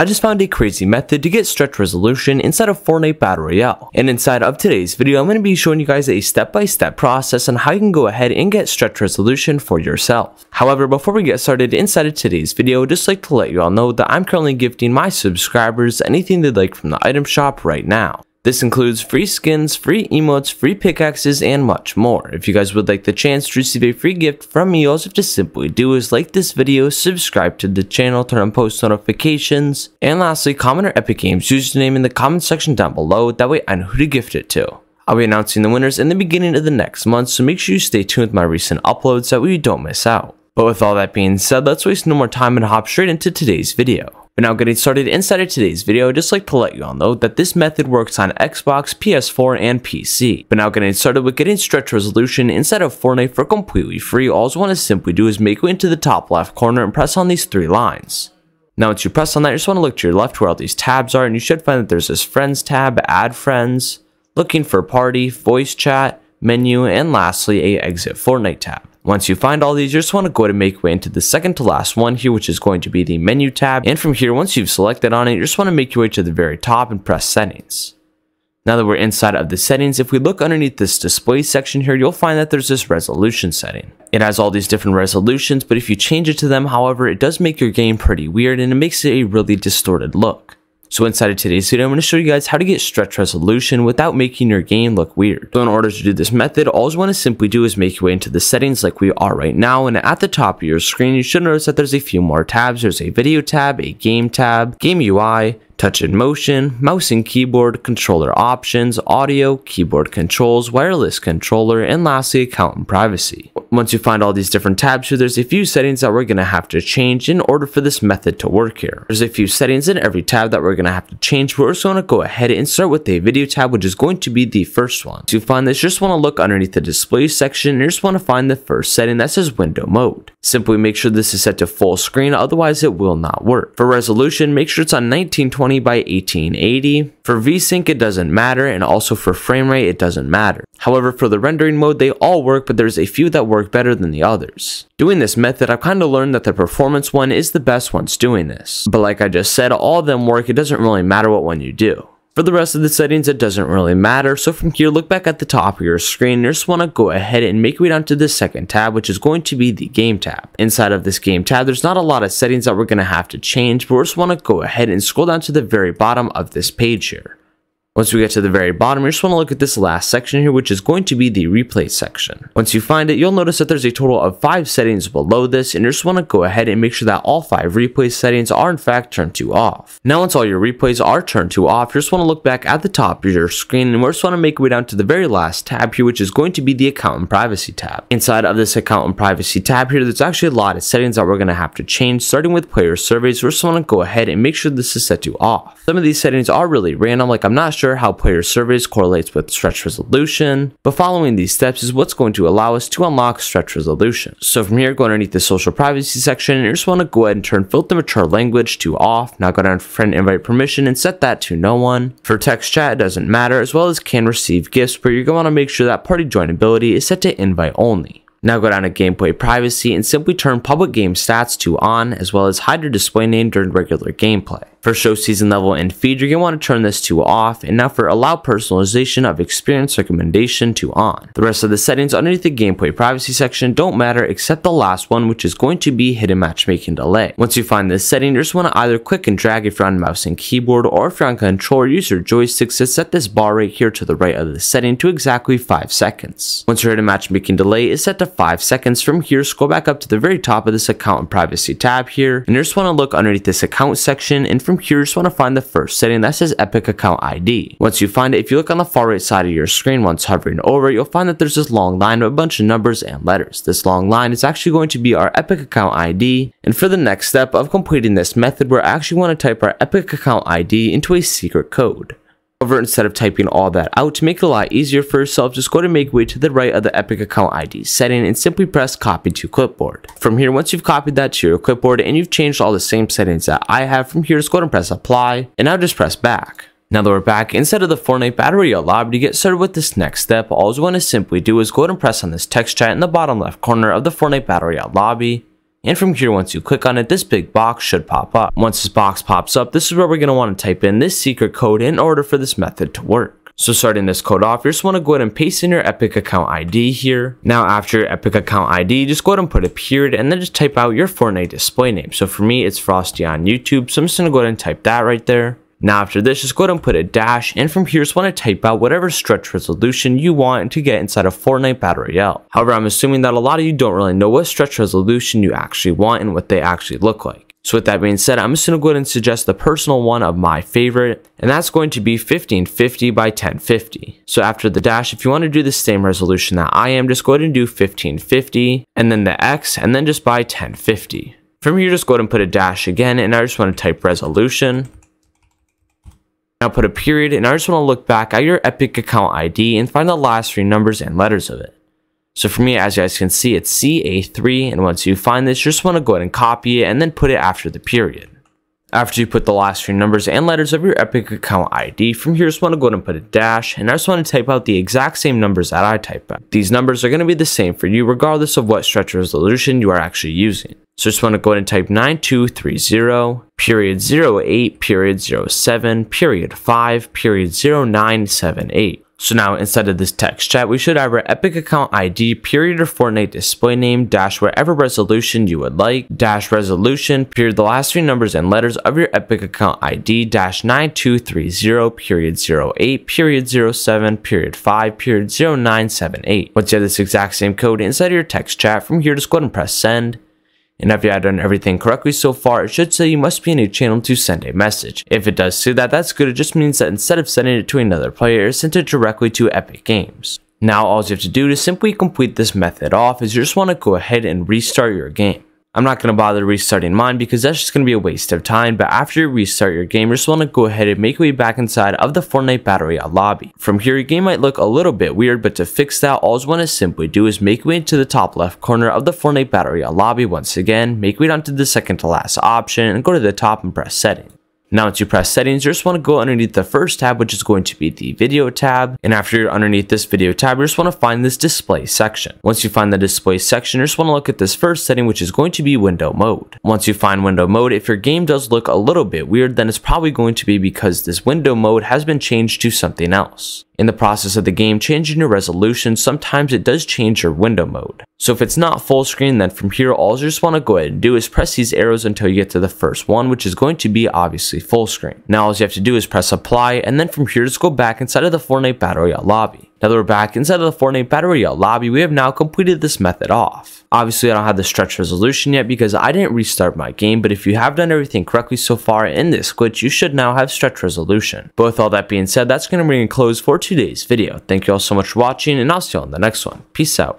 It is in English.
I just found a crazy method to get stretch resolution inside of Fortnite Battle Royale. And inside of today's video, I'm going to be showing you guys a step-by-step process on how you can go ahead and get stretch resolution for yourself. However, before we get started inside of today's video, I'd just like to let you all know that I'm currently gifting my subscribers anything they'd like from the item shop right now. This includes free skins, free emotes, free pickaxes, and much more. If you guys would like the chance to receive a free gift from me, all you have to simply do is like this video, subscribe to the channel, turn on post notifications, and lastly, comment your Epic Games username in the comment section down below. That way I know who to gift it to. I'll be announcing the winners in the beginning of the next month, so make sure you stay tuned with my recent uploads so that way you don't miss out. But with all that being said, let's waste no more time and hop straight into today's video. But now getting started inside of today's video, I'd just like to let you all know that this method works on Xbox, PS4, and PC. But now getting started with getting stretch resolution inside of Fortnite for completely free, all you want to simply do is make your way into the top left corner and press on these three lines. Now once you press on that, you just want to look to your left where all these tabs are, and you should find that there's this friends tab, add friends, looking for party, voice chat, menu, and lastly a exit Fortnite tab. Once you find all these, you just want to go ahead and make your way into the second to last one here, which is going to be the menu tab. And from here, once you've selected on it, you just want to make your way to the very top and press settings. Now that we're inside of the settings, if we look underneath this display section here, you'll find that there's this resolution setting. It has all these different resolutions, but if you change it to them, however, it does make your game pretty weird and it makes it a really distorted look. So inside of today's video, I'm going to show you guys how to get stretch resolution without making your game look weird. So in order to do this method, all you want to simply do is make your way into the settings like we are right now, and at the top of your screen, you should notice that there's a few more tabs. There's a video tab, a game tab, game UI, touch and motion, mouse and keyboard, controller options, audio, keyboard controls, wireless controller, and lastly, account and privacy. Once you find all these different tabs here, there's a few settings that we're going to have to change in order for this method to work here. There's a few settings in every tab that we're going to have to change, but we're just going to go ahead and start with the video tab, which is going to be the first one. To find this, you just want to look underneath the display section, and you just want to find the first setting that says window mode. Simply make sure this is set to full screen, otherwise it will not work. For resolution, make sure it's on 1920 by 1880. For VSync, it doesn't matter, and also for frame rate, it doesn't matter. However, for the rendering mode, they all work, but there's a few that work better than the others. Doing this method, I've kind of learned that the performance one is the best once doing this. But like I just said, all of them work, it doesn't really matter what one you do. For the rest of the settings, it doesn't really matter, so from here, look back at the top of your screen, and you just want to go ahead and make your way down to the second tab, which is going to be the game tab. Inside of this game tab, there's not a lot of settings that we're going to have to change, but we just want to go ahead and scroll down to the very bottom of this page here. Once we get to the very bottom, you just want to look at this last section here, which is going to be the replay section. Once you find it, you'll notice that there's a total of 5 settings below this, and you just want to go ahead and make sure that all 5 replay settings are in fact turned to off. Now once all your replays are turned to off, you just want to look back at the top of your screen, and we just want to make our way down to the very last tab here, which is going to be the account and privacy tab. Inside of this account and privacy tab here, there's actually a lot of settings that we're going to have to change, starting with player surveys. We just want to go ahead and make sure this is set to off. Some of these settings are really random, like I'm not sure how player surveys correlates with stretch resolution, but following these steps is what's going to allow us to unlock stretch resolution. So from here, go underneath the social privacy section, and you just want to go ahead and turn filter mature language to off. Now go down to friend invite permission and set that to no one. For text chat, it doesn't matter, as well as can receive gifts, but you're going to want to make sure that party joinability is set to invite only. Now go down to gameplay privacy and simply turn public game stats to on, as well as hide your display name during regular gameplay. For show season level and feed, you're going to want to turn this to off, and now for allow personalization of experience recommendation to on. The rest of the settings underneath the gameplay privacy section don't matter except the last one, which is going to be hidden matchmaking delay. Once you find this setting, you just want to either click and drag if you're on mouse and keyboard, or if you're on controller, use your joysticks to set this bar right here to the right of the setting to exactly 5 seconds. Once your hidden matchmaking delay is set to 5 seconds, from here scroll back up to the very top of this account and privacy tab here, and you just want to look underneath this account section, and from here you just want to find the first setting that says Epic Account ID. Once you find it, if you look on the far right side of your screen once hovering over it, you'll find that there's this long line of a bunch of numbers and letters. This long line is actually going to be our Epic Account ID, and for the next step of completing this method, we actually want to type our Epic Account ID into a secret code. However, instead of typing all that out, to make it a lot easier for yourself, just go to make way to the right of the Epic Account ID setting and simply press copy to clipboard. From here, once you've copied that to your clipboard and you've changed all the same settings that I have, from here just go ahead and press apply, and now just press back. Now that we're back inside of the Fortnite Battle Royale lobby, to get started with this next step, all you want to simply do is go ahead and press on this text chat in the bottom left corner of the Fortnite Battle Royale lobby. And from here, once you click on it, this big box should pop up. Once this box pops up, this is where we're going to want to type in this secret code in order for this method to work. So starting this code off, you just want to go ahead and paste in your Epic account ID here. Now after your Epic account ID, just go ahead and put a period and then just type out your Fortnite display name. So for me, it's Frosty on YouTube. So I'm just going to go ahead and type that right there. Now after this, just go ahead and put a dash, and from here just want to type out whatever stretch resolution you want to get inside of Fortnite Battle Royale. However, I'm assuming that a lot of you don't really know what stretch resolution you actually want and what they actually look like. So with that being said, I'm just going to go ahead and suggest the personal one of my favorite, and that's going to be 1550 by 1050. So after the dash, if you want to do the same resolution that I am, just go ahead and do 1550, and then the X, and then just by 1050. From here, just go ahead and put a dash again, and I just want to type resolution. Now put a period, and I just want to look back at your Epic account ID and find the last 3 numbers and letters of it. So for me, as you guys can see, it's CA3, and once you find this, you just want to go ahead and copy it and then put it after the period. After you put the last 3 numbers and letters of your Epic account ID, from here, just want to go ahead and put a dash, and I just want to type out the exact same numbers that I type out. These numbers are going to be the same for you regardless of what stretch resolution you are actually using. So just want to go ahead and type 9230, period 08, period 07, period 5, period 0978. So now inside of this text chat, we should have our Epic account ID, period or Fortnite display name, dash whatever resolution you would like, dash resolution, period the last 3 numbers and letters of your Epic account ID, dash 9230, period 08, period 07, period 5, period 0978. Once you have this exact same code inside of your text chat, from here just go ahead and press send. And if you have done everything correctly so far, it should say you must be in a channel to send a message. If it does say that, that's good. It just means that instead of sending it to another player, it sent it directly to Epic Games. Now all you have to do to simply complete this method off is you just want to go ahead and restart your game. I'm not going to bother restarting mine because that's just going to be a waste of time, but after you restart your game, you just want to go ahead and make your way back inside of the Fortnite Battle Royale lobby. From here, your game might look a little bit weird, but to fix that, all you want to simply do is make your way into the top left corner of the Fortnite Battle Royale lobby once again, make your way down to the second to last option, and go to the top and press settings. Now once you press settings, you just want to go underneath the first tab, which is going to be the video tab. And after you're underneath this video tab, you just want to find this display section. Once you find the display section, you just want to look at this first setting, which is going to be window mode. Once you find window mode, if your game does look a little bit weird, then it's probably going to be because this window mode has been changed to something else. In the process of the game changing your resolution, sometimes it does change your window mode. So if it's not full screen, then from here, all you just want to go ahead and do is press these arrows until you get to the first one, which is going to be obviously full screen. Now all you have to do is press apply, and then from here, just go back inside of the Fortnite Battle Royale lobby. Now that we're back inside of the Fortnite Battle Royale lobby, we have now completed this method off. Obviously, I don't have the stretch resolution yet because I didn't restart my game, but if you have done everything correctly so far in this glitch, you should now have stretch resolution. But with all that being said, that's going to bring a close for today's video. Thank you all so much for watching, and I'll see you on the next one. Peace out.